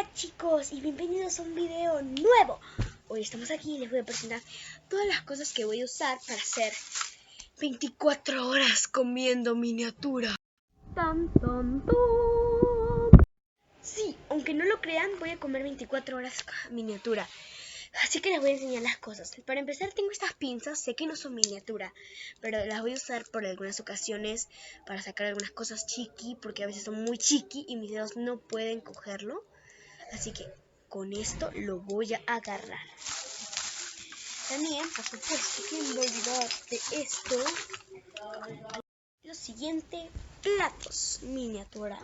Hola chicos y bienvenidos a un video nuevo. Hoy estamos aquí y les voy a presentar todas las cosas que voy a usar para hacer 24 horas comiendo miniatura. ¡Tan, tan, tan! Sí, aunque no lo crean, voy a comer 24 horas miniatura. Así que les voy a enseñar las cosas. Para empezar tengo estas pinzas, sé que no son miniatura, pero las voy a usar por algunas ocasiones para sacar algunas cosas chiqui, porque a veces son muy chiqui y mis dedos no pueden cogerlo. Así que con esto lo voy a agarrar. También, por supuesto, que me voy a olvidar de esto. Lo siguiente, platos miniatura.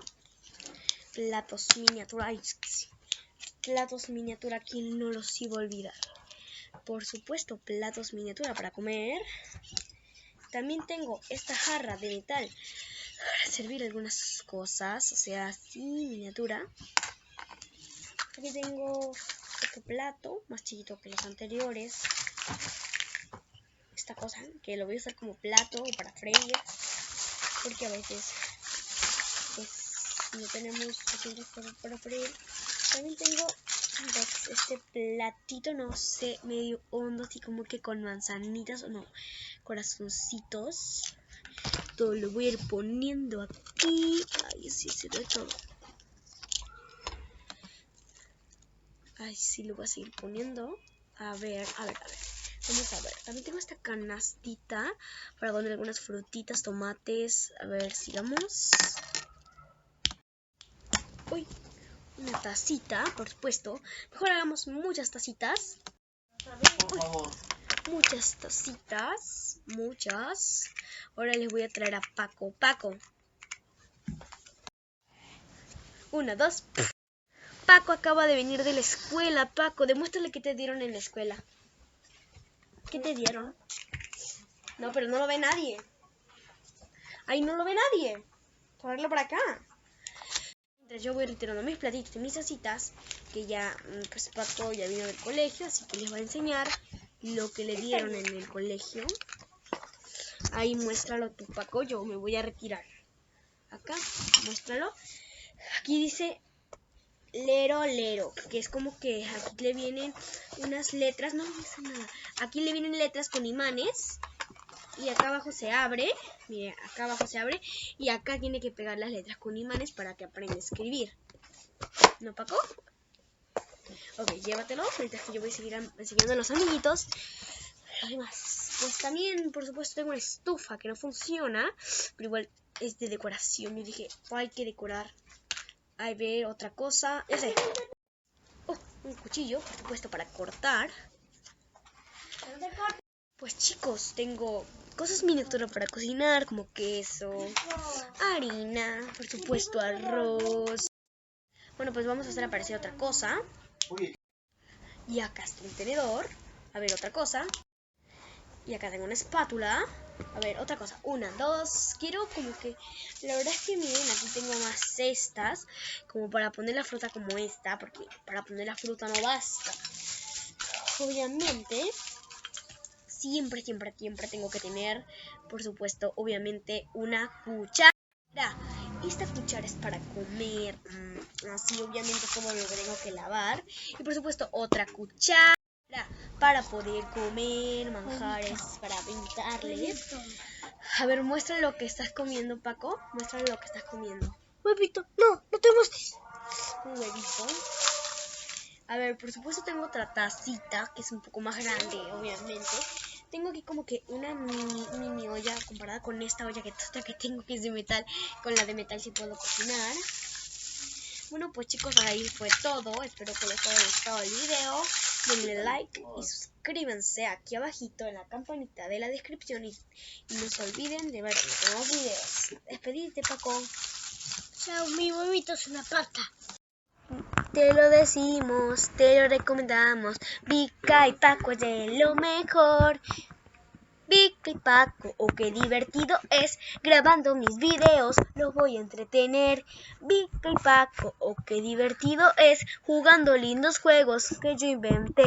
Platos miniatura. Ay, sí. Platos miniatura, ¿quién no los iba a olvidar? Por supuesto, platos miniatura para comer. También tengo esta jarra de metal para servir algunas cosas, o sea, así, miniatura. Aquí tengo otro plato, más chiquito que los anteriores. Esta cosa, que lo voy a usar como plato o para freír, porque a veces pues no tenemos para freír. También tengo este platito, no sé, medio hondo, así como que con manzanitas o no, corazoncitos. Todo lo voy a ir poniendo aquí. Ay, sí, se ve todo. Ay, sí, lo voy a seguir poniendo. A ver. Vamos a ver. También tengo esta canastita para poner algunas frutitas, tomates. A ver, sigamos. Uy, una tacita, por supuesto. Mejor hagamos muchas tacitas. Por favor. Muchas tacitas. Muchas. Ahora les voy a traer a Paco. Paco. 1, 2. Paco acaba de venir de la escuela. Paco, demuéstrale qué te dieron en la escuela. ¿Qué te dieron? No, pero no lo ve nadie. Ahí no lo ve nadie. Traerlo para acá. Mientras yo voy retirando mis platitos y mis tacitas, que ya, pues Paco ya vino del colegio, así que les voy a enseñar lo que le dieron en el colegio. Ahí muéstralo tú, Paco. Yo me voy a retirar. Acá, muéstralo. Aquí dice Lero Lero, que es como que aquí le vienen unas letras, no dice nada. Aquí le vienen letras con imanes y acá abajo se abre, mire, acá abajo se abre y acá tiene que pegar las letras con imanes para que aprenda a escribir. ¿No, Paco? Ok, llévatelo, ahorita que yo voy a seguir enseñando los amiguitos. Además, pues también, por supuesto, tengo una estufa que no funciona, pero igual es de decoración. Yo dije, hay que decorar. A ver, otra cosa, ya sé. Un cuchillo, por supuesto, para cortar. Pues chicos, tengo cosas miniatura para cocinar, como queso, harina, por supuesto, arroz. Bueno, pues vamos a hacer aparecer otra cosa. Y acá está un tenedor. A ver, otra cosa. Y acá tengo una espátula. A ver, otra cosa. 1, 2. Quiero como que... La verdad es que miren, aquí tengo más cestas. Como para poner la fruta como esta. Porque para poner la fruta no basta. Obviamente, siempre tengo que tener, por supuesto, obviamente, una cuchara. Esta cuchara es para comer. Así, obviamente, como lo tengo que lavar. Y por supuesto, otra cuchara para poder comer manjares, para aventarle. A ver, muestra lo que estás comiendo, Paco. Muestra lo que estás comiendo. Huevito, no te muestres. Un huevito. A ver, por supuesto tengo otra tacita que es un poco más grande, obviamente. Tengo aquí como que una mini olla comparada con esta olla que tengo, que es de metal. Con la de metal sí puedo cocinar. Bueno, pues chicos, ahí fue todo. Espero que les haya gustado el video. Denle like y suscríbanse aquí abajito en la campanita de la descripción. Y no se olviden de ver los nuevos videos. Despedite, Paco. Chao, mi huevito es una pata. Te lo decimos, te lo recomendamos. Vika y Paco es de lo mejor. Vika y Paco, oh qué divertido es. Grabando mis videos, los voy a entretener. Vika y Paco, oh qué divertido es. Jugando lindos juegos que yo inventé.